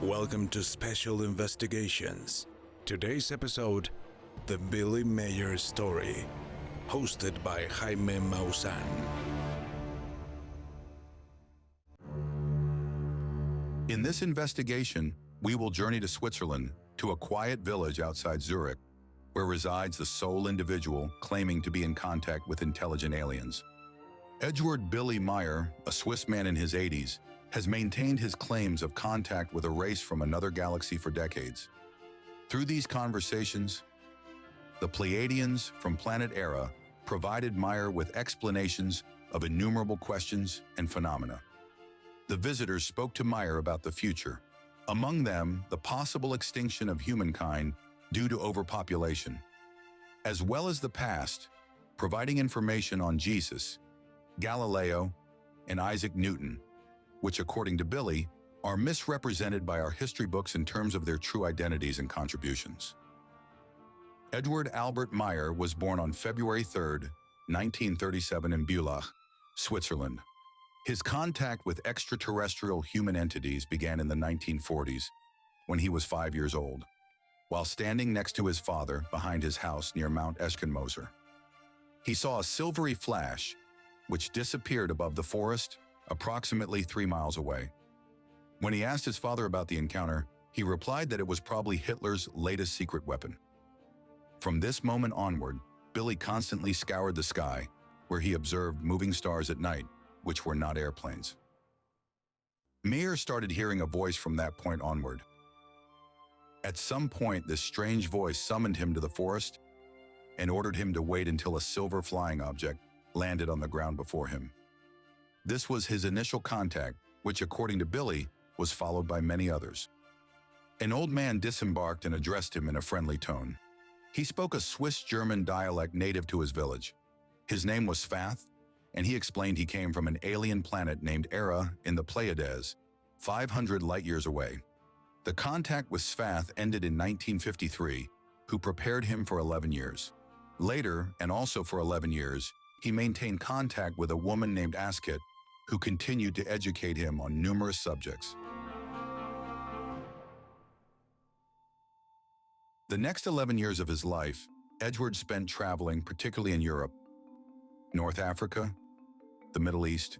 Welcome to Special Investigations. Today's episode, The Billy Meier Story, hosted by Jaime Maussan. In this investigation, we will journey to Switzerland, to a quiet village outside Zurich, where resides the sole individual claiming to be in contact with intelligent aliens. Eduard Billy Meier, a Swiss man in his 80s, has maintained his claims of contact with a race from another galaxy for decades. Through these conversations, the Pleiadians from planet Era provided Meier with explanations of innumerable questions and phenomena. The visitors spoke to Meier about the future, among them the possible extinction of humankind due to overpopulation, as well as the past, providing information on Jesus, Galileo, and Isaac Newton, which, according to Billy, are misrepresented by our history books in terms of their true identities and contributions. Eduard Albert Meier was born on February 3, 1937 in Bülach, Switzerland. His contact with extraterrestrial human entities began in the 1940s, when he was 5 years old, while standing next to his father behind his house near Mount Eschenmoser. He saw a silvery flash, which disappeared above the forest approximately 3 miles away. When he asked his father about the encounter, he replied that it was probably Hitler's latest secret weapon. From this moment onward, Billy constantly scoured the sky, where he observed moving stars at night, which were not airplanes. Meier started hearing a voice from that point onward. At some point, this strange voice summoned him to the forest and ordered him to wait until a silver flying object landed on the ground before him. This was his initial contact, which, according to Billy, was followed by many others. An old man disembarked and addressed him in a friendly tone. He spoke a Swiss-German dialect native to his village. His name was Sfath, and he explained he came from an alien planet named Era in the Pleiades, 500 light-years away. The contact with Sfath ended in 1953, who prepared him for 11 years. Later, and also for 11 years, he maintained contact with a woman named Asket, who continued to educate him on numerous subjects. The next 11 years of his life, Eduard spent traveling particularly in Europe, North Africa, the Middle East,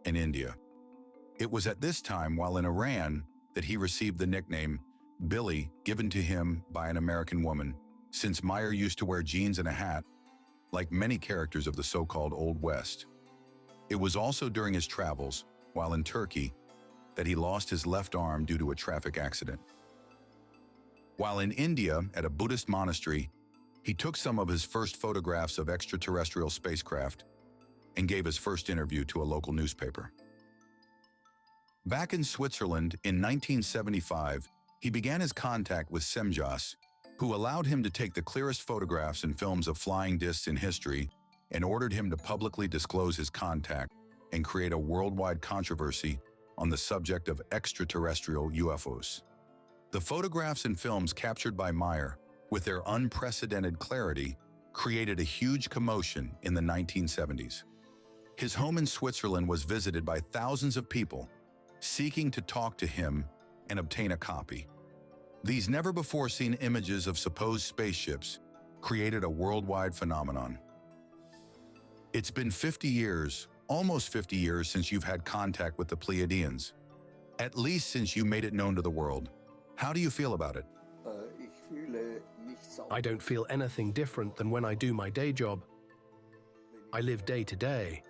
and India. It was at this time, while in Iran, that he received the nickname Billy, given to him by an American woman, since Meier used to wear jeans and a hat, like many characters of the so-called Old West. It was also during his travels, while in Turkey, that he lost his left arm due to a traffic accident. While in India, at a Buddhist monastery, he took some of his first photographs of extraterrestrial spacecraft and gave his first interview to a local newspaper. Back in Switzerland in 1975, he began his contact with Semjas, who allowed him to take the clearest photographs and films of flying discs in history and ordered him to publicly disclose his contact and create a worldwide controversy on the subject of extraterrestrial UFOs. The photographs and films captured by Meier, with their unprecedented clarity, created a huge commotion in the 1970s. His home in Switzerland was visited by thousands of people seeking to talk to him and obtain a copy. These never-before-seen images of supposed spaceships created a worldwide phenomenon. It's been 50 years, almost 50 years, since you've had contact with the Pleiadians. At least since you made it known to the world. How do you feel about it? I don't feel anything different than when I do my day job. I live day to day.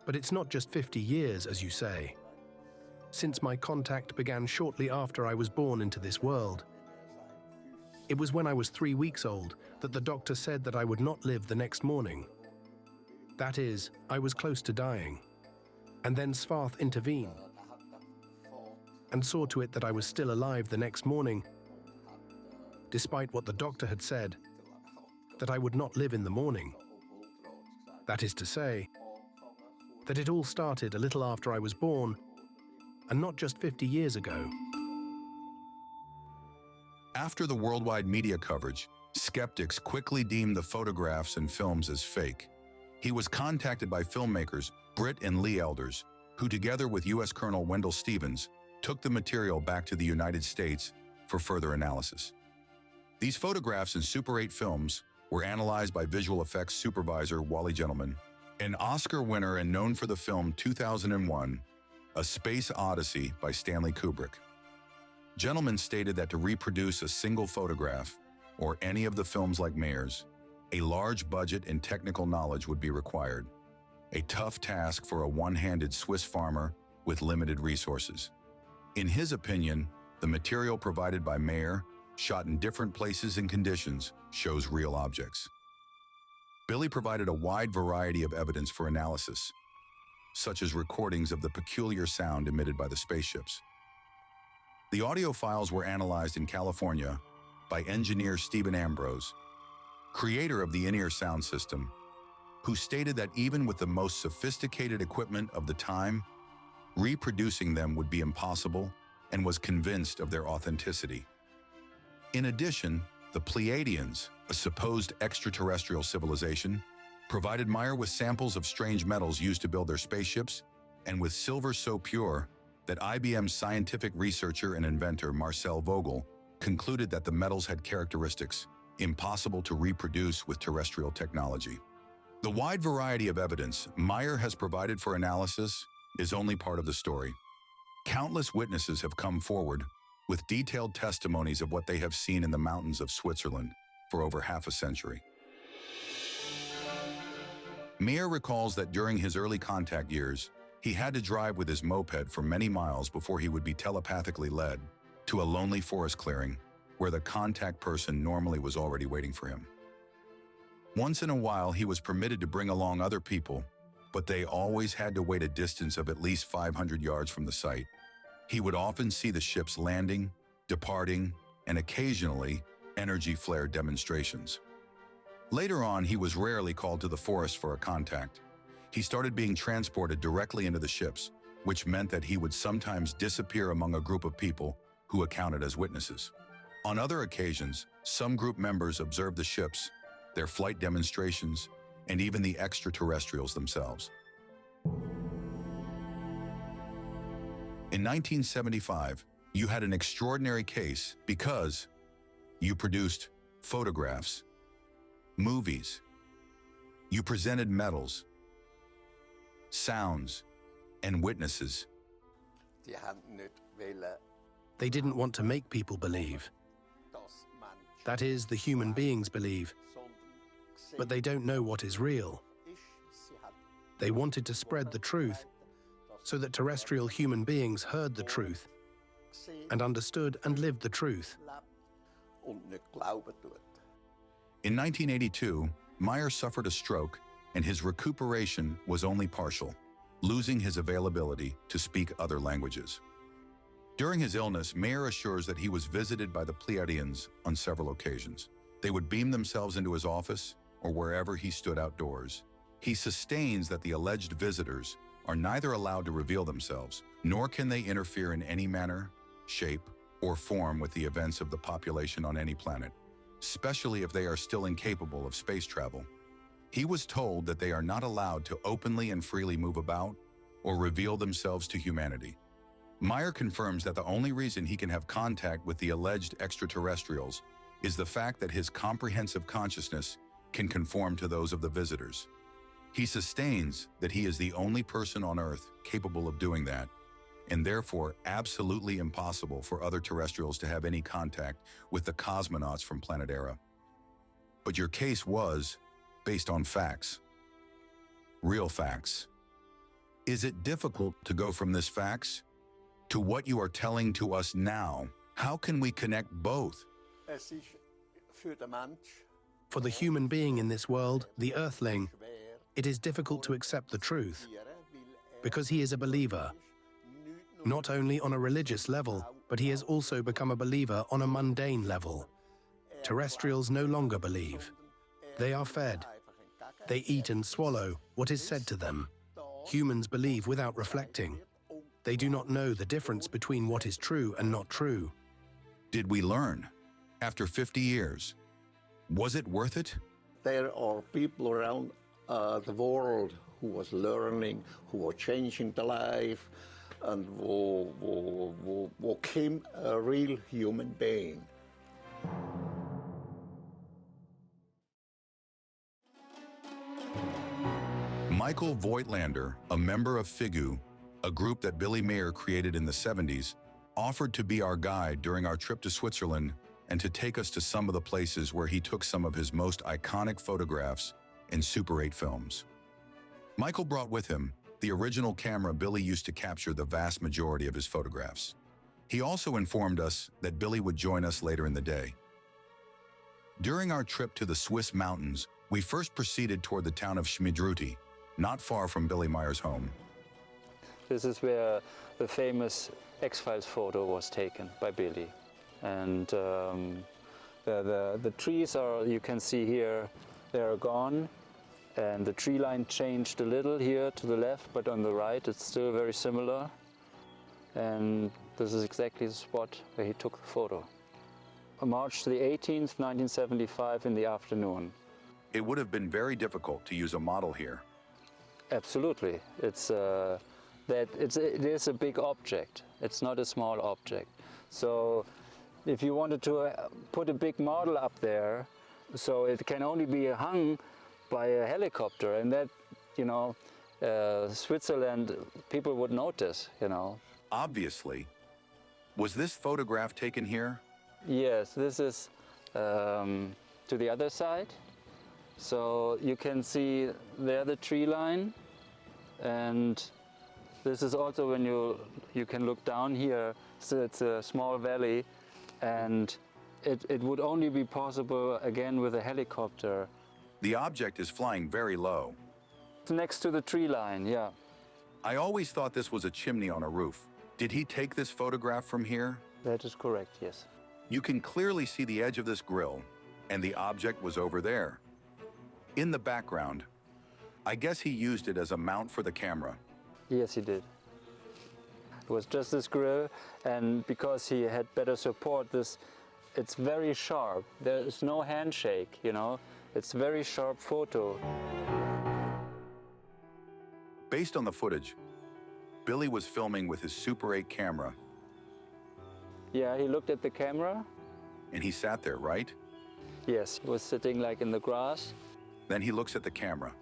But it's not just 50 years, as you say. Since my contact began shortly after I was born into this world. It was when I was 3 weeks old that the doctor said that I would not live the next morning. That is, I was close to dying. And then Sfath intervened and saw to it that I was still alive the next morning, despite what the doctor had said, that I would not live in the morning. That is to say, that it all started a little after I was born, and not just 50 years ago. After the worldwide media coverage, Skeptics quickly deemed the photographs and films as fake. He was contacted by filmmakers Britt and Lee Elders, who together with U.S. Colonel Wendell Stevens, took the material back to the United States for further analysis. These photographs and Super 8 films were analyzed by visual effects supervisor Wally Gentleman, an Oscar winner and known for the film 2001, A Space Odyssey by Stanley Kubrick. Gentleman stated that to reproduce a single photograph, or any of the films like Meier's, a large budget and technical knowledge would be required, a tough task for a one-handed Swiss farmer with limited resources. In his opinion, the material provided by Meier, shot in different places and conditions, shows real objects. Billy provided a wide variety of evidence for analysis, such as recordings of the peculiar sound emitted by the spaceships. The audio files were analyzed in California by engineer Stephen Ambrose, creator of the in-ear sound system, who stated that even with the most sophisticated equipment of the time, reproducing them would be impossible, and was convinced of their authenticity. In addition, the Pleiadians, a supposed extraterrestrial civilization, provided Meier with samples of strange metals used to build their spaceships, and with silver so pure that IBM's scientific researcher and inventor Marcel Vogel concluded that the metals had characteristics impossible to reproduce with terrestrial technology. The wide variety of evidence Meier has provided for analysis is only part of the story. Countless witnesses have come forward with detailed testimonies of what they have seen in the mountains of Switzerland for over half a century. Meier recalls that during his early contact years, he had to drive with his moped for many miles before he would be telepathically led to a lonely forest clearing where the contact person normally was already waiting for him. Once in a while, he was permitted to bring along other people, but they always had to wait a distance of at least 500 yards from the site. He would often see the ships landing, departing, and occasionally energy flare demonstrations. Later on, he was rarely called to the forest for a contact. He started being transported directly into the ships, which meant that he would sometimes disappear among a group of people who accounted as witnesses. On other occasions, some group members observed the ships, their flight demonstrations, and even the extraterrestrials themselves. In 1975, you had an extraordinary case because you produced photographs, movies, you presented medals, sounds, and witnesses. They didn't want to make people believe. That is, the human beings believe. But they don't know what is real. They wanted to spread the truth so that terrestrial human beings heard the truth and understood and lived the truth. In 1982, Meier suffered a stroke and his recuperation was only partial, losing his availability to speak other languages. During his illness, Meier assures that he was visited by the Pleiadians on several occasions. They would beam themselves into his office or wherever he stood outdoors. He sustains that the alleged visitors are neither allowed to reveal themselves, nor can they interfere in any manner, shape, or form with the events of the population on any planet, especially if they are still incapable of space travel. He was told that they are not allowed to openly and freely move about or reveal themselves to humanity. Meier confirms that the only reason he can have contact with the alleged extraterrestrials is the fact that his comprehensive consciousness can conform to those of the visitors. He sustains that he is the only person on Earth capable of doing that, and therefore absolutely impossible for other terrestrials to have any contact with the cosmonauts from Planet Era. But your case was based on facts. Real facts. Is it difficult to go from this facts to what you are telling to us now? How can we connect both? For the human being in this world, the Earthling, it is difficult to accept the truth because he is a believer, not only on a religious level, but he has also become a believer on a mundane level. Terrestrials no longer believe. They are fed. They eat and swallow what is said to them. Humans believe without reflecting. They do not know the difference between what is true and not true. Did we learn? After 50 years, was it worth it? There are people around the world who was learning, who were changing the life, and became a real human being. Michael Voigtlander, a member of FIGU, a group that Billy Meier created in the 70s, offered to be our guide during our trip to Switzerland and to take us to some of the places where he took some of his most iconic photographs in Super 8 films. Michael brought with him the original camera Billy used to capture the vast majority of his photographs. He also informed us that Billy would join us later in the day. During our trip to the Swiss mountains, we first proceeded toward the town of Schmidruti, not far from Billy Meier's home. This is where the famous X-Files photo was taken by Billy. And the trees are, you can see here, they are gone. And the tree line changed a little here to the left, but on the right it's still very similar. And this is exactly the spot where he took the photo. On March the 18th, 1975 in the afternoon. It would have been very difficult to use a model here. Absolutely. It is a big object. It's not a small object. So if you wanted to put a big model up there, so it can only be hung by a helicopter, and that, you know, Switzerland, people would notice, you know. Obviously. Was this photograph taken here? Yes, this is to the other side. So you can see there the tree line, and this is also when you can look down here, so it's a small valley, and it would only be possible again with a helicopter. The object is flying very low. It's next to the tree line, yeah. I always thought this was a chimney on a roof. Did he take this photograph from here? That is correct, yes. You can clearly see the edge of this grill, and the object was over there. In the background, I guess he used it as a mount for the camera. Yes, he did. It was just this grill, and because he had better support, it's very sharp. There is no handshake, you know. It's very sharp photo. Based on the footage, Billy was filming with his Super 8 camera. Yeah, he looked at the camera. And he sat there, right? Yes, he was sitting like in the grass. Then he looks at the camera.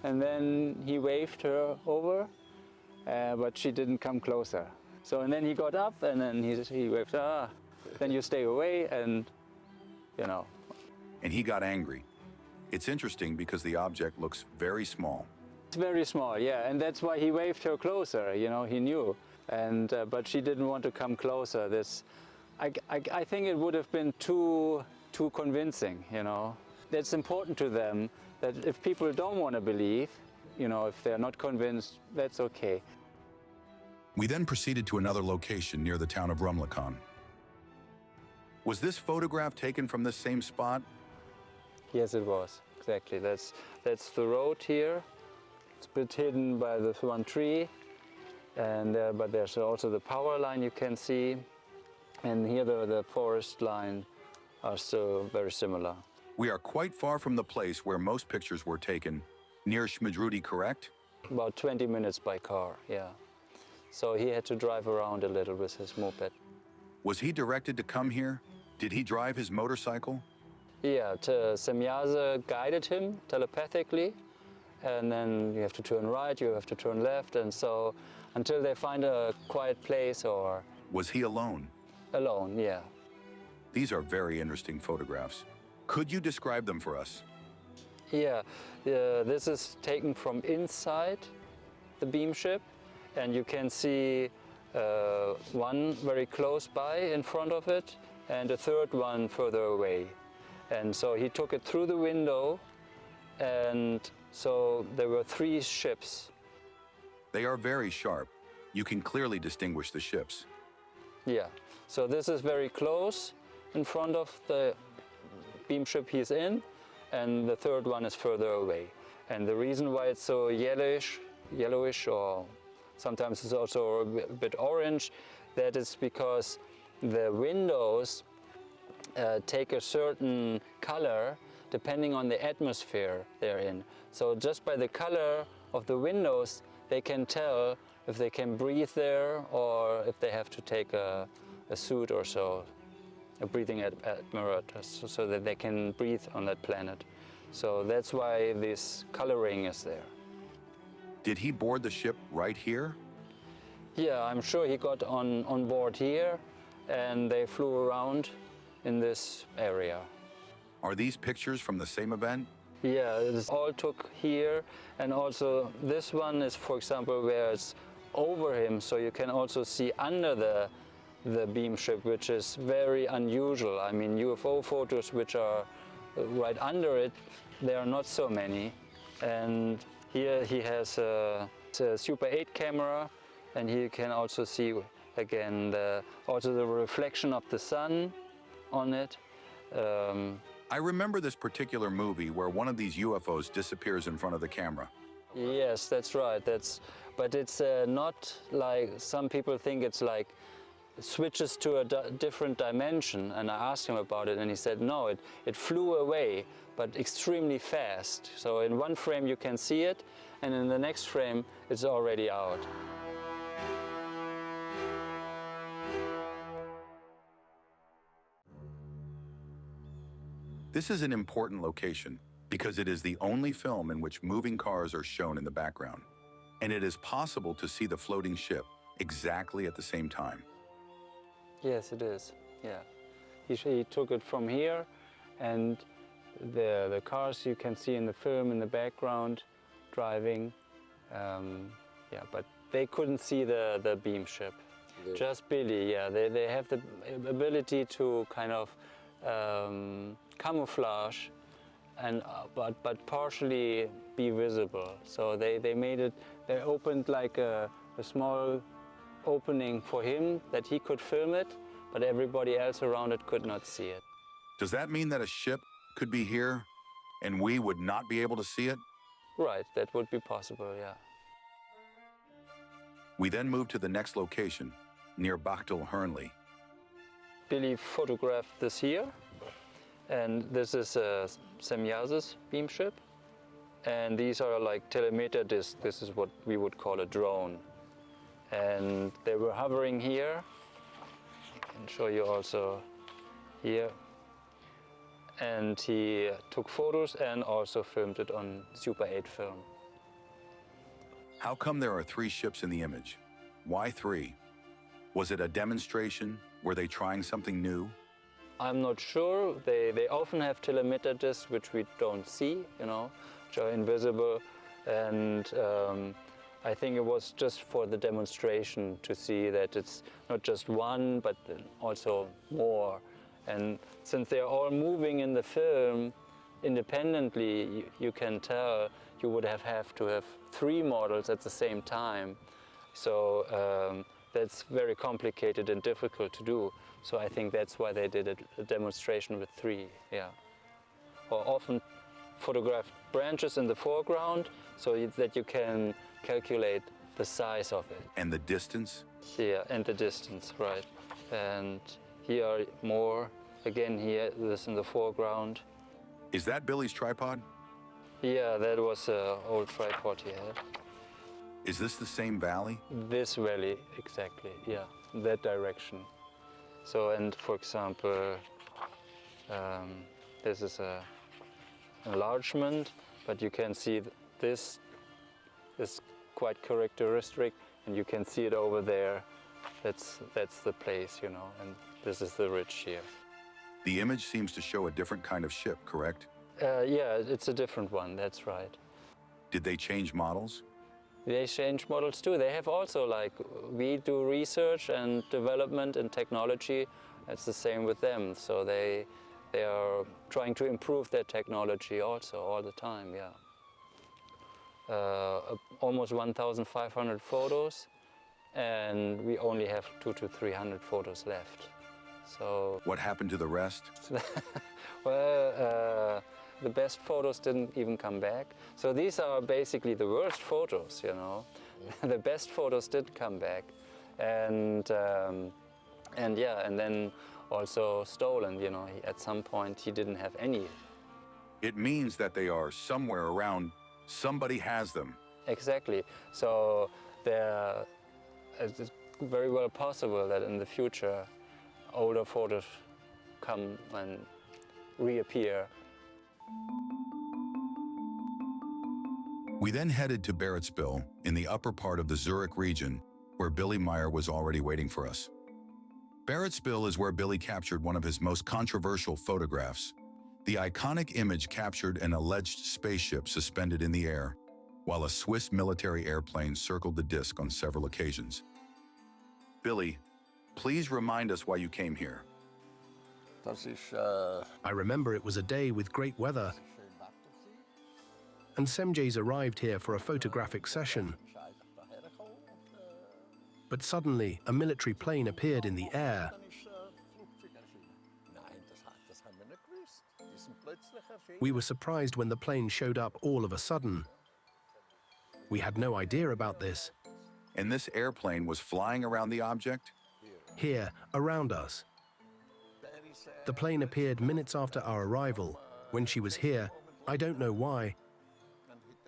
And then he waved her over, but she didn't come closer. So, and then he got up and then he waved, then you stay away, and, you know. And he got angry. It's interesting because the object looks very small. It's very small, yeah, and that's why he waved her closer, you know, he knew. And, but she didn't want to come closer. I think it would have been too convincing, you know. It's important to them that if people don't want to believe, you know, if they're not convinced, that's okay. We then proceeded to another location near the town of Rumlikon. Was this photograph taken from this same spot? Yes, it was, exactly. That's the road here. It's a bit hidden by this one tree, and but there's also the power line you can see, and here the forest line are still very similar. We are quite far from the place where most pictures were taken, near Schmidruti, correct? About 20 minutes by car, yeah. So he had to drive around a little with his moped. Was he directed to come here? Did he drive his motorcycle? Yeah, Semyaza guided him telepathically, and then you have to turn right, you have to turn left, and so until they find a quiet place or... Was he alone? Alone, yeah. These are very interesting photographs. Could you describe them for us? Yeah, this is taken from inside the Beamship, and you can see one very close by in front of it, and a third one further away. And so he took it through the window, and so there were 3 ships. They are very sharp. You can clearly distinguish the ships. Yeah, so this is very close in front of the Beamship he's in, and the third one is further away. And the reason why it's so yellowish, or sometimes it's also a bit orange, that is because the windows take a certain color depending on the atmosphere they're in. So just by the color of the windows, they can tell if they can breathe there, or if they have to take a suit or so, a breathing apparatus, so that they can breathe on that planet. So that's why this coloring is there. Did he board the ship right here? Yeah, I'm sure he got on board here, and they flew around in this area. Are these pictures from the same event? Yeah, it's all took here, and also this one is, for example, where it's over him, so you can also see under the Beamship, which is very unusual. I mean, UFO photos which are right under it, there are not so many. And here he has a Super 8 camera, and here you can also see again also the reflection of the sun on it. I remember this particular movie where one of these UFOs disappears in front of the camera. Yes, that's right. But it's not like some people think it's like it switches to a different dimension. And I asked him about it, and he said no, it flew away, but extremely fast. So in one frame you can see it, and in the next frame it's already out. This is an important location because it is the only film in which moving cars are shown in the background, and it is possible to see the floating ship exactly at the same time. Yes, it is. Yeah, he took it from here, and the cars you can see in the film in the background driving. Yeah, but they couldn't see the Beamship. Just Billy. Yeah, they have the ability to kind of camouflage, and but partially be visible. So they made it. They opened like a small opening for him that he could film it, but everybody else around it could not see it. Does that mean that a ship could be here and we would not be able to see it? Right, that would be possible, yeah. We then moved to the next location, near Bachtel Hernley. Billy photographed this here, and this is a Semyasis Beamship, and these are like telemeter discs. This is what we would call a drone. And they were hovering here. I can show you also here. And he took photos and also filmed it on Super 8 film. How come there are 3 ships in the image? Why 3? Was it a demonstration? Were they trying something new? I'm not sure. They often have telemeter discs which we don't see, you know, which are invisible. And I think it was just for the demonstration to see that it's not just one, but also more. And since they're all moving in the film independently, you can tell you would have to have 3 models at the same time. So that's very complicated and difficult to do. So I think that's why they did a demonstration with 3, yeah. Or often photograph branches in the foreground so that you can calculate the size of it. And the distance? Yeah, and the distance, right. And here more, again here, this in the foreground. Is that Billy's tripod? Yeah, that was an old tripod he had. Is this the same valley? This valley, exactly, yeah, that direction. So, and for example, this is a enlargement, but you can see this is quite characteristic, and you can see it over there. That's the place, you know, and this is the ridge here. The image seems to show a different kind of ship, correct? Yeah, it's a different one, that's right. Did they change models? They change models too. They have also, like, we do research and development and technology. It's the same with them. So they are trying to improve their technology also all the time, yeah. Almost 1,500 photos, and we only have 200 to 300 photos left. So what happened to the rest? Well, the best photos didn't even come back. So these are basically the worst photos, you know. The best photos did come back, and yeah, and then also stolen. You know, at some point he didn't have any. It means that they are somewhere around. Somebody has them. Exactly. So it's very well possible that in the future older photos come and reappear. We then headed to Barrettspill in the upper part of the Zurich region, where Billy Meier was already waiting for us. Barrettspill is where Billy captured one of his most controversial photographs. The iconic image captured an alleged spaceship suspended in the air, while a Swiss military airplane circled the disk on several occasions. Billy, please remind us why you came here. I remember it was a day with great weather, and Semjay's arrived here for a photographic session. But suddenly, a military plane appeared in the air. We were surprised when the plane showed up all of a sudden. We had no idea about this. And this airplane was flying around the object? Here, around us. The plane appeared minutes after our arrival. When she was here, I don't know why.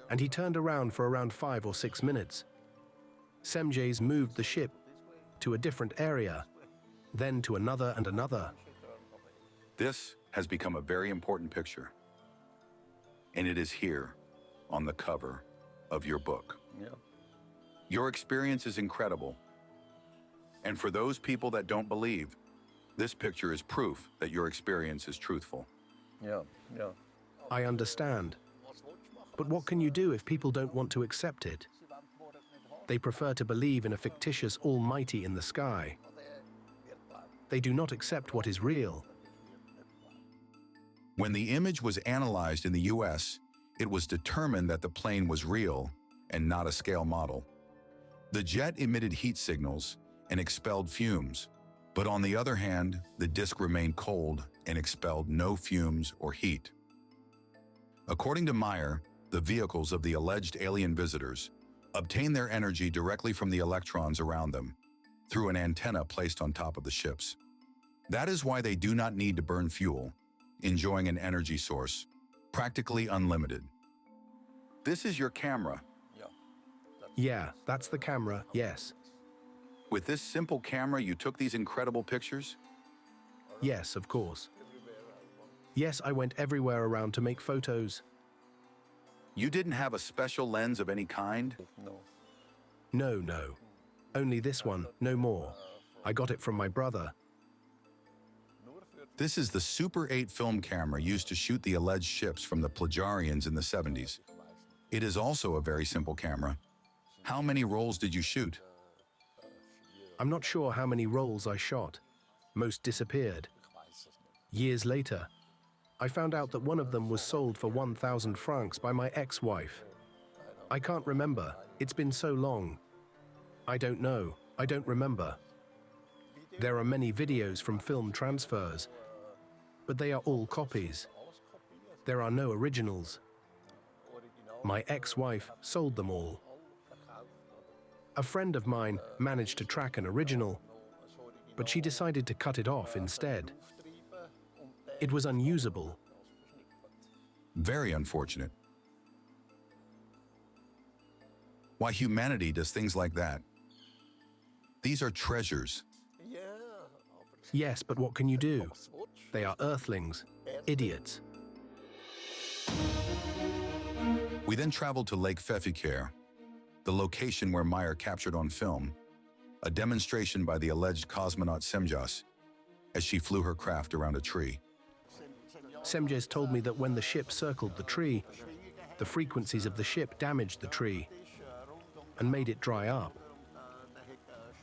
And he turned around for around 5 or 6 minutes. Semjay's moved the ship to a different area, then to another and another. This has become a very important picture. And it is here, on the cover of your book. Yeah. Your experience is incredible. And for those people that don't believe, this picture is proof that your experience is truthful. Yeah, yeah. I understand. But what can you do if people don't want to accept it? They prefer to believe in a fictitious almighty in the sky. They do not accept what is real. When the image was analyzed in the US, it was determined that the plane was real and not a scale model. The jet emitted heat signals and expelled fumes, but on the other hand, the disk remained cold and expelled no fumes or heat. According to Meier, the vehicles of the alleged alien visitors obtain their energy directly from the electrons around them through an antenna placed on top of the ships. That is why they do not need to burn fuel, enjoying an energy source, practically unlimited. This is your camera. Yeah, that's the camera, yes. With this simple camera, you took these incredible pictures? Yes, of course. Yes, I went everywhere around to make photos. You didn't have a special lens of any kind? No. Only this one, no more. I got it from my brother. This is the Super 8 film camera used to shoot the alleged ships from the Plejarians in the 70s. It is also a very simple camera. How many rolls did you shoot? I'm not sure how many rolls I shot. Most disappeared. Years later, I found out that one of them was sold for 1,000 francs by my ex-wife. I can't remember. It's been so long. I don't know. I don't remember. There are many videos from film transfers, but they are all copies. There are no originals. My ex-wife sold them all. A friend of mine managed to track an original, but she decided to cut it off instead. It was unusable. Very unfortunate. Why humanity does things like that? These are treasures. Yes, but what can you do? They are earthlings, idiots. We then traveled to Lake Pfeffiker, the location where Meier captured on film a demonstration by the alleged cosmonaut Semjas as she flew her craft around a tree. Semjes told me that when the ship circled the tree, the frequencies of the ship damaged the tree and made it dry up.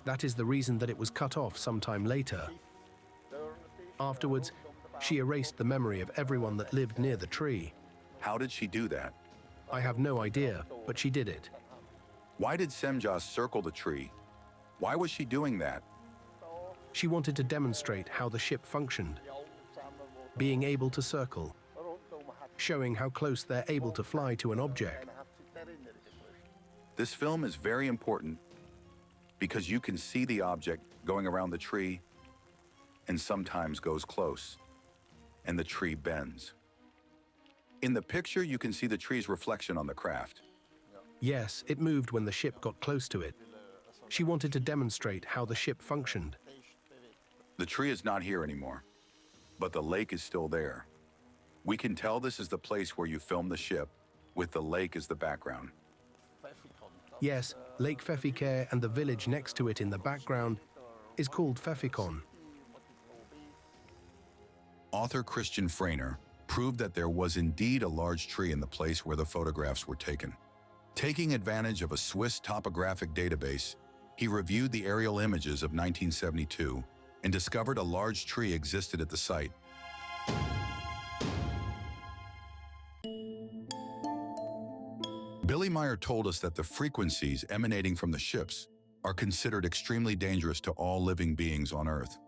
That is the reason that it was cut off sometime later. Afterwards, she erased the memory of everyone that lived near the tree. How did she do that? I have no idea, but she did it. Why did Semjas circle the tree? Why was she doing that? She wanted to demonstrate how the ship functioned, being able to circle, showing how close they're able to fly to an object. This film is very important because you can see the object going around the tree and sometimes goes close, and the tree bends. In the picture, you can see the tree's reflection on the craft. Yes, it moved when the ship got close to it. She wanted to demonstrate how the ship functioned. The tree is not here anymore, but the lake is still there. We can tell this is the place where you filmed the ship, with the lake as the background. Yes, Lake Pfeffikon and the village next to it in the background is called Pfeffikon. Author Christian Freiner proved that there was indeed a large tree in the place where the photographs were taken. Taking advantage of a Swiss topographic database, he reviewed the aerial images of 1972 and discovered a large tree existed at the site. Billy Meier told us that the frequencies emanating from the ships are considered extremely dangerous to all living beings on Earth.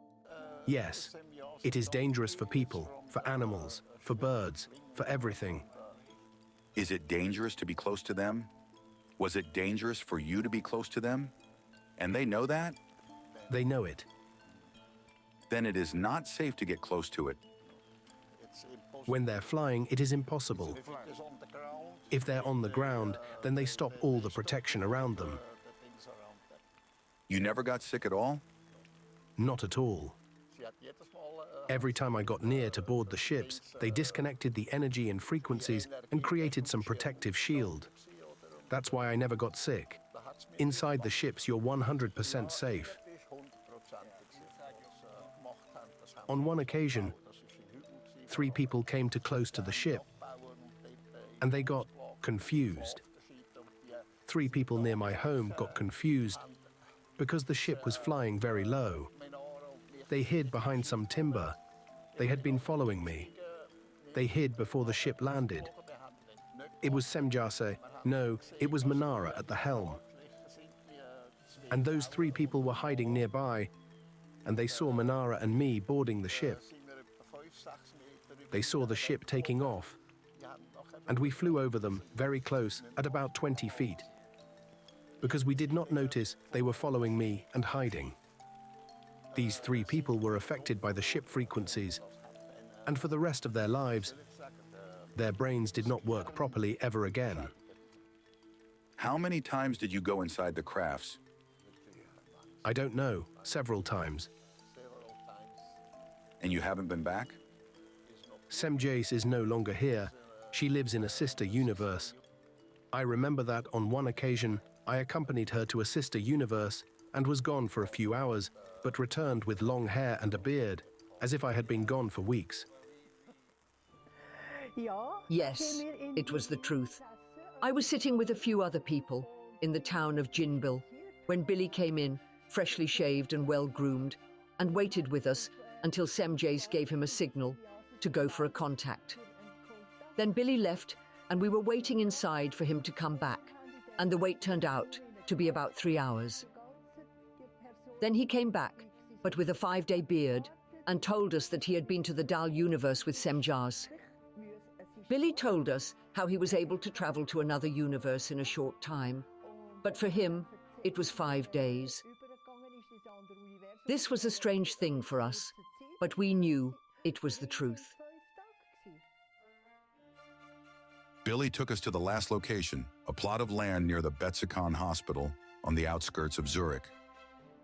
Yes, it is dangerous for people, for animals, for birds, for everything. Is it dangerous to be close to them? Was it dangerous for you to be close to them? And they know that? They know it. Then it is not safe to get close to it. When they're flying, it is impossible. If they're on the ground, then they stop all the protection around them. You never got sick at all? Not at all. Every time I got near to board the ships, they disconnected the energy and frequencies and created some protective shield. That's why I never got sick. Inside the ships, you're 100% safe. On one occasion, 3 people came too close to the ship, and they got confused. 3 people near my home got confused because the ship was flying very low. They hid behind some timber. They had been following me. They hid before the ship landed. It was Semjase. No, it was Manara at the helm. And those 3 people were hiding nearby, and they saw Manara and me boarding the ship. They saw the ship taking off, and we flew over them very close at about 20 feet, because we did not notice they were following me and hiding. These 3 people were affected by the ship frequencies, and for the rest of their lives, their brains did not work properly ever again. How many times did you go inside the crafts? I don't know, several times. And you haven't been back? Semjase is no longer here. She lives in a sister universe. I remember that on one occasion, I accompanied her to a sister universe and was gone for a few hours, but returned with long hair and a beard, as if I had been gone for weeks. Yes, it was the truth. I was sitting with a few other people in the town of Jinbil when Billy came in, freshly shaved and well-groomed, and waited with us until Semjase gave him a signal to go for a contact. Then Billy left, and we were waiting inside for him to come back, and the wait turned out to be about 3 hours. Then he came back, but with a 5-day beard, and told us that he had been to the Dal universe with Semjase. Billy told us how he was able to travel to another universe in a short time, but for him, it was 5 days. This was a strange thing for us, but we knew it was the truth. Billy took us to the last location, a plot of land near the Betzikon Hospital on the outskirts of Zurich.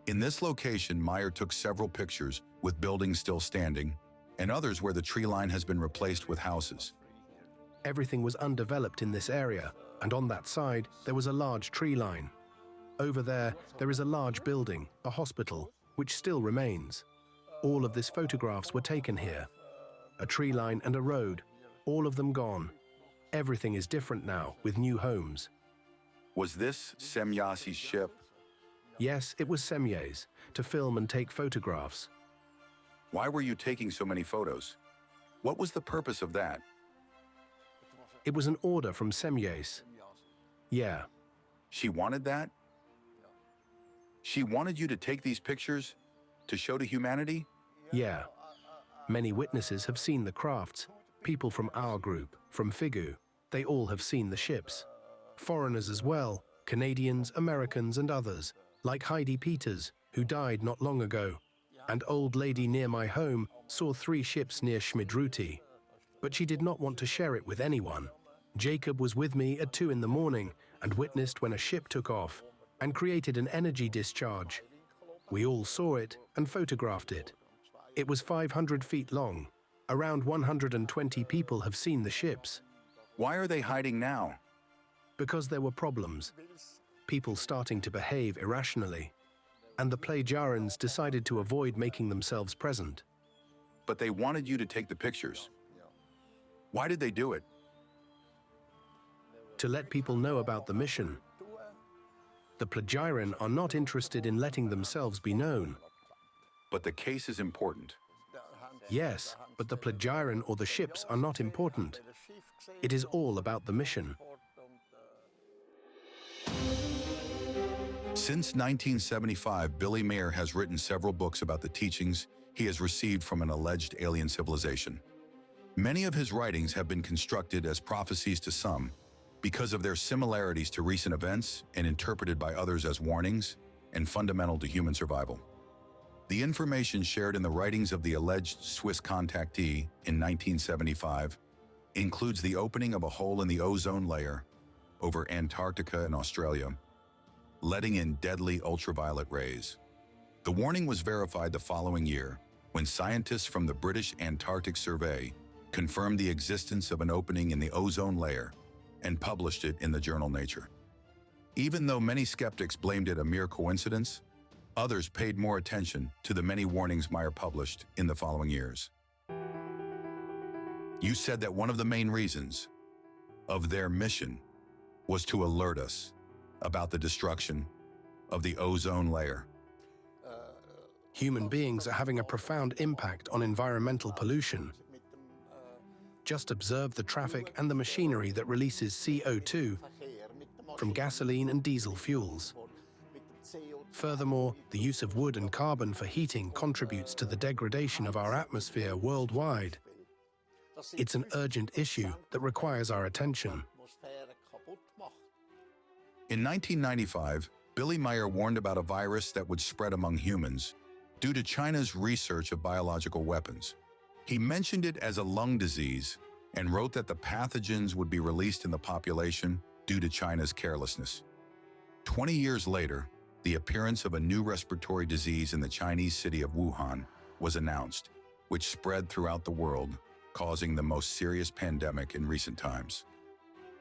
In this location, Meier took several pictures with buildings still standing, and others where the tree line has been replaced with houses. Everything was undeveloped in this area, and on that side, there was a large tree line. Over there is a large building, a hospital, which still remains. All of these photographs were taken here. A tree line and a road, all of them gone. Everything is different now, with new homes. Was this Semjase's ship? Yes, it was Semjase, to film and take photographs. Why were you taking so many photos? What was the purpose of that? It was an order from Semjase. Yeah. She wanted that? She wanted you to take these pictures to show to humanity? Yeah. Many witnesses have seen the crafts. People from our group, from Figu, they all have seen the ships. Foreigners as well, Canadians, Americans and others, like Heidi Peters, who died not long ago. An old lady near my home saw 3 ships near Schmidruti, but she did not want to share it with anyone. Jacob was with me at 2 in the morning and witnessed when a ship took off. and created an energy discharge. We all saw it and photographed it. It was 500 feet long. Around 120 people have seen the ships. Why are they hiding now? Because there were problems. People starting to behave irrationally. And the Plejarens decided to avoid making themselves present. But they wanted you to take the pictures. Why did they do it? To let people know about the mission. The Plejaren are not interested in letting themselves be known. But the case is important. Yes, but the Plejaren or the ships are not important. It is all about the mission. Since 1975, Billy Meier has written several books about the teachings he has received from an alleged alien civilization. Many of his writings have been constructed as prophecies to some because of their similarities to recent events and interpreted by others as warnings and fundamental to human survival. The information shared in the writings of the alleged Swiss contactee in 1975 includes the opening of a hole in the ozone layer over Antarctica and Australia, letting in deadly ultraviolet rays. The warning was verified the following year when scientists from the British Antarctic Survey confirmed the existence of an opening in the ozone layer and published it in the journal Nature. Even though many skeptics blamed it a mere coincidence, others paid more attention to the many warnings Meier published in the following years. You said that one of the main reasons of their mission was to alert us about the destruction of the ozone layer. Human beings are having a profound impact on environmental pollution. Just observe the traffic and the machinery that releases CO2 from gasoline and diesel fuels. Furthermore, the use of wood and carbon for heating contributes to the degradation of our atmosphere worldwide. It's an urgent issue that requires our attention. In 1995, Billy Meier warned about a virus that would spread among humans due to China's research of biological weapons. He mentioned it as a lung disease and wrote that the pathogens would be released in the population due to China's carelessness. 20 years later, the appearance of a new respiratory disease in the Chinese city of Wuhan was announced, which spread throughout the world, causing the most serious pandemic in recent times.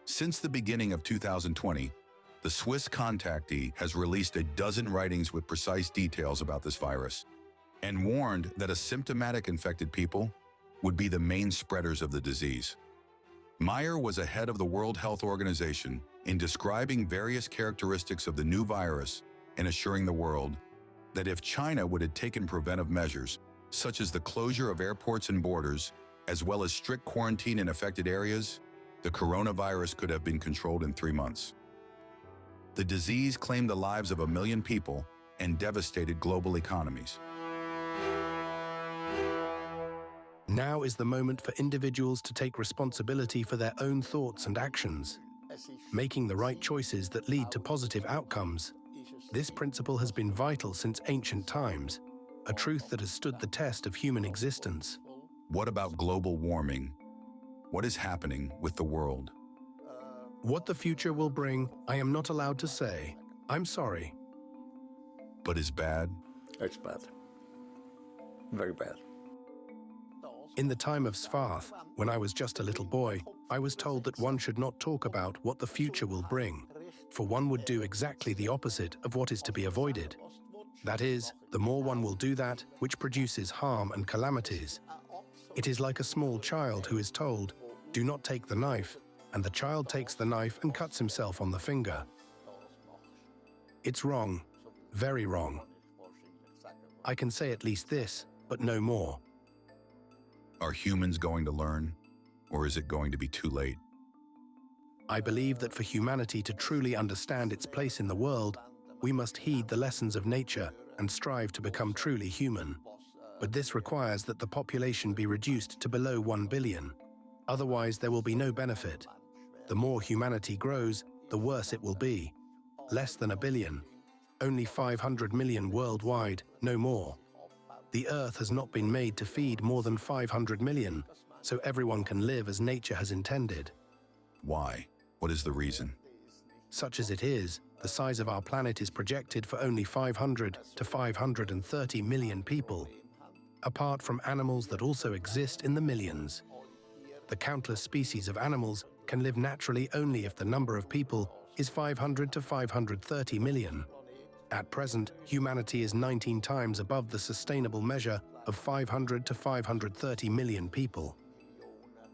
Since the beginning of 2020, the Swiss contactee has released a dozen writings with precise details about this virus and warned that asymptomatic infected people would be the main spreaders of the disease. Meier was ahead of the World Health Organization in describing various characteristics of the new virus and assuring the world that if China would have taken preventive measures, such as the closure of airports and borders, as well as strict quarantine in affected areas, the coronavirus could have been controlled in 3 months. The disease claimed the lives of 1 million people and devastated global economies. Now is the moment for individuals to take responsibility for their own thoughts and actions, making the right choices that lead to positive outcomes. This principle has been vital since ancient times, a truth that has stood the test of human existence. What about global warming? What is happening with the world? What the future will bring, I am not allowed to say. I'm sorry. But is bad? It's bad. Very bad. In the time of Svarth, when I was just a little boy, I was told that one should not talk about what the future will bring, for one would do exactly the opposite of what is to be avoided. That is, the more one will do that, which produces harm and calamities. It is like a small child who is told, "Do not take the knife," and the child takes the knife and cuts himself on the finger. It's wrong, very wrong. I can say at least this, but no more. Are humans going to learn, or is it going to be too late? I believe that for humanity to truly understand its place in the world, we must heed the lessons of nature and strive to become truly human. But this requires that the population be reduced to below 1 billion. Otherwise, there will be no benefit. The more humanity grows, the worse it will be. Less than 1 billion. Only 500 million worldwide, no more. The Earth has not been made to feed more than 500 million, so everyone can live as nature has intended. Why? What is the reason? Such as it is, the size of our planet is projected for only 500 to 530 million people, apart from animals that also exist in the millions. The countless species of animals can live naturally only if the number of people is 500 to 530 million. At present, humanity is 19 times above the sustainable measure of 500 to 530 million people.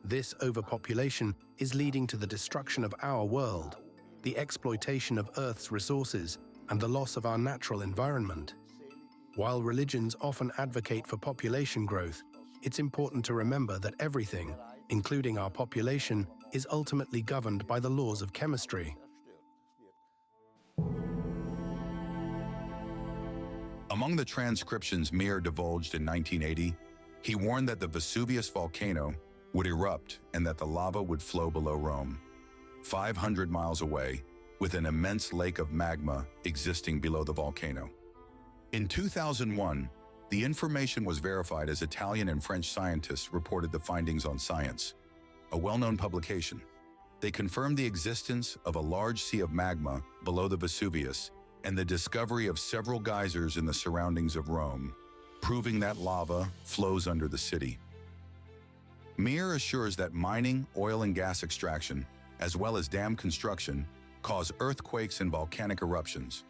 This overpopulation is leading to the destruction of our world, the exploitation of Earth's resources, and the loss of our natural environment. While religions often advocate for population growth, it's important to remember that everything, including our population, is ultimately governed by the laws of chemistry. Among the transcriptions Meier divulged in 1980, he warned that the Vesuvius volcano would erupt and that the lava would flow below Rome, 500 miles away, with an immense lake of magma existing below the volcano. In 2001, the information was verified as Italian and French scientists reported the findings on Science, a well-known publication. They confirmed the existence of a large sea of magma below the Vesuvius and the discovery of several geysers in the surroundings of Rome, proving that lava flows under the city. Meier assures that mining, oil and gas extraction, as well as dam construction, cause earthquakes and volcanic eruptions.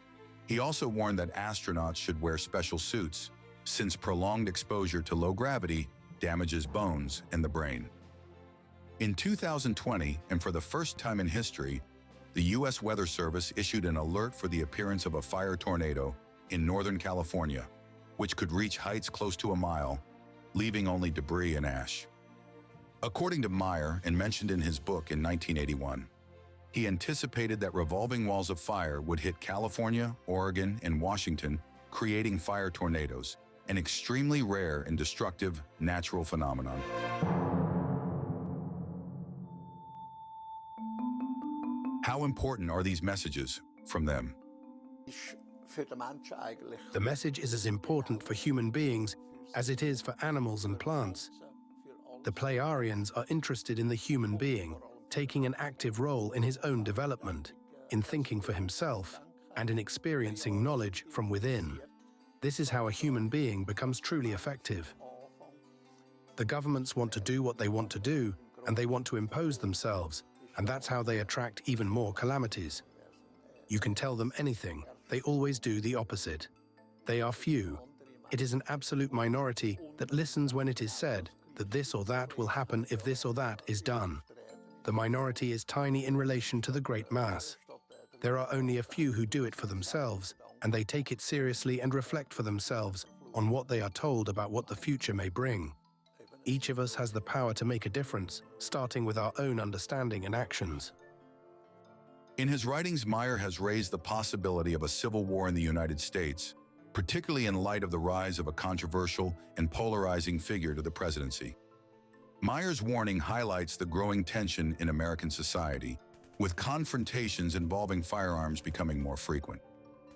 He also warned that astronauts should wear special suits, since prolonged exposure to low gravity damages bones and the brain. In 2020, and for the first time in history, the U.S. Weather Service issued an alert for the appearance of a fire tornado in Northern California, which could reach heights close to a mile, leaving only debris and ash. According to Meier, and mentioned in his book in 1981, he anticipated that revolving walls of fire would hit California, Oregon, and Washington, creating fire tornadoes, an extremely rare and destructive natural phenomenon. How important are these messages from them? The message is as important for human beings as it is for animals and plants. The Plejarians are interested in the human being, taking an active role in his own development, in thinking for himself, and in experiencing knowledge from within. This is how a human being becomes truly effective. The governments want to do what they want to do, and they want to impose themselves, and that's how they attract even more calamities. You can tell them anything, they always do the opposite. They are few. It is an absolute minority that listens when it is said that this or that will happen if this or that is done. The minority is tiny in relation to the great mass. There are only a few who do it for themselves, and they take it seriously and reflect for themselves on what they are told about what the future may bring. Each of us has the power to make a difference, starting with our own understanding and actions. In his writings, Meier has raised the possibility of a civil war in the United States, particularly in light of the rise of a controversial and polarizing figure to the presidency. Meier's warning highlights the growing tension in American society, with confrontations involving firearms becoming more frequent.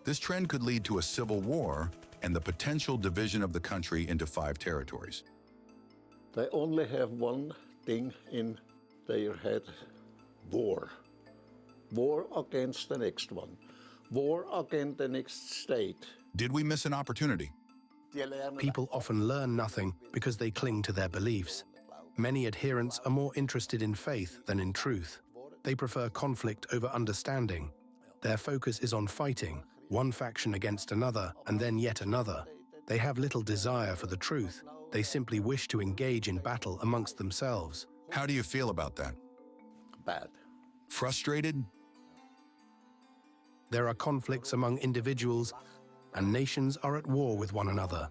This trend could lead to a civil war and the potential division of the country into 5 territories. They only have one thing in their head: war. War against the next one. War against the next state. Did we miss an opportunity? People often learn nothing because they cling to their beliefs. Many adherents are more interested in faith than in truth. They prefer conflict over understanding. Their focus is on fighting, one faction against another, and then yet another. They have little desire for the truth. They simply wish to engage in battle amongst themselves. How do you feel about that? Bad. Frustrated? There are conflicts among individuals, and nations are at war with one another.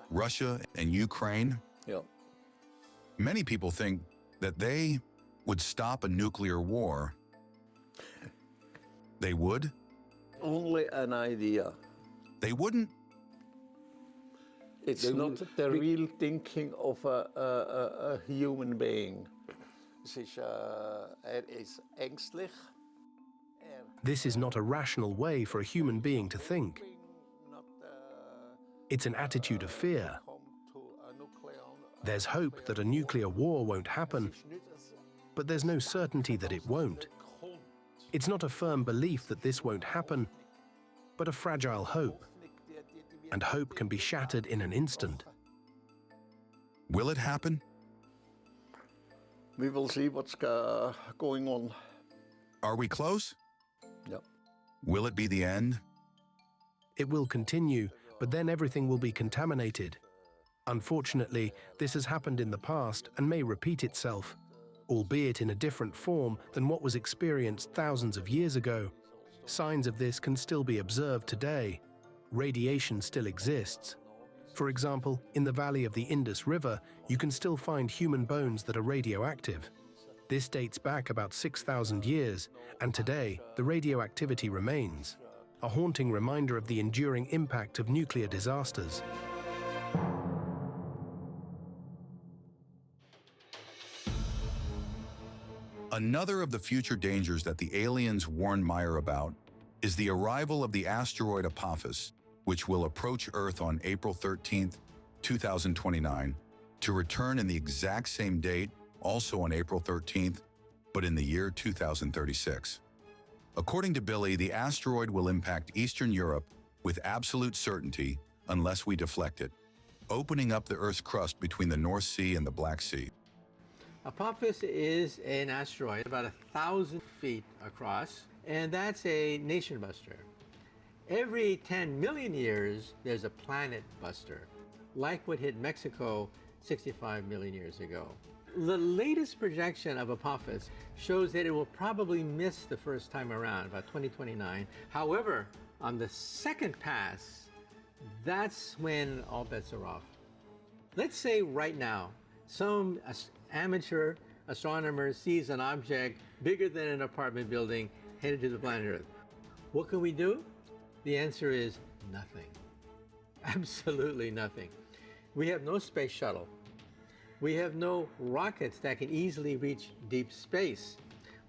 Russia and Ukraine? Yeah. Many people think that they would stop a nuclear war. They would? Only an idea. They wouldn't? It's not the real thinking of a human being. This is not a rational way for a human being to think. It's an attitude of fear. There's hope that a nuclear war won't happen, but there's no certainty that it won't. It's not a firm belief that this won't happen, but a fragile hope. And hope can be shattered in an instant. Will it happen? We will see what's going on. Are we close? Yep. Will it be the end? It will continue, but then everything will be contaminated. Unfortunately, this has happened in the past and may repeat itself, albeit in a different form than what was experienced thousands of years ago. Signs of this can still be observed today. Radiation still exists. For example, in the valley of the Indus River, you can still find human bones that are radioactive. This dates back about 6,000 years, and today, the radioactivity remains, a haunting reminder of the enduring impact of nuclear disasters. Another of the future dangers that the aliens warned Meier about is the arrival of the asteroid Apophis, which will approach Earth on April 13, 2029, to return in the exact same date, also on April 13th, but in the year 2036. According to Billy, the asteroid will impact Eastern Europe with absolute certainty unless we deflect it, opening up the Earth's crust between the North Sea and the Black Sea. Apophis is an asteroid about 1,000 feet across, and that's a nation buster. Every 10 million years, there's a planet buster, like what hit Mexico 65 million years ago. The latest projection of Apophis shows that it will probably miss the first time around, about 2029. However, on the second pass, that's when all bets are off. Let's say right now, some amateur astronomer sees an object bigger than an apartment building headed to the planet Earth. What can we do? The answer is nothing. Absolutely nothing. We have no space shuttle. We have no rockets that can easily reach deep space.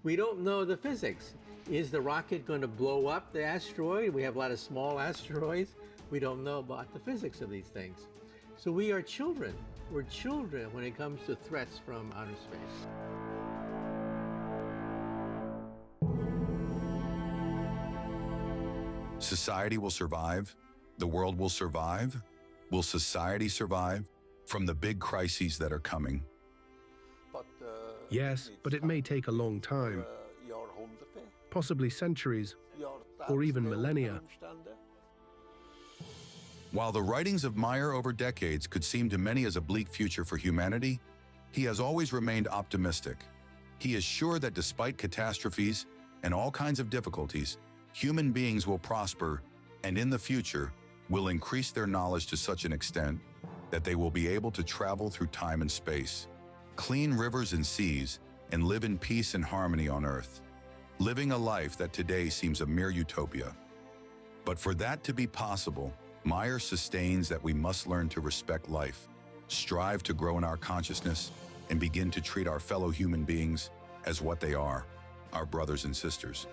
We don't know the physics. Is the rocket going to blow up the asteroid? We have a lot of small asteroids. We don't know about the physics of these things. So we are children. We're children when it comes to threats from outer space. Society will survive. The world will survive. Will society survive from the big crises that are coming? Yes, but it may take a long time, possibly centuries, or even millennia. While the writings of Meier over decades could seem to many as a bleak future for humanity, he has always remained optimistic. He is sure that despite catastrophes and all kinds of difficulties, human beings will prosper and in the future will increase their knowledge to such an extent that they will be able to travel through time and space, clean rivers and seas, and live in peace and harmony on Earth, living a life that today seems a mere utopia. But for that to be possible, Meier sustains that we must learn to respect life, strive to grow in our consciousness, and begin to treat our fellow human beings as what they are, our brothers and sisters.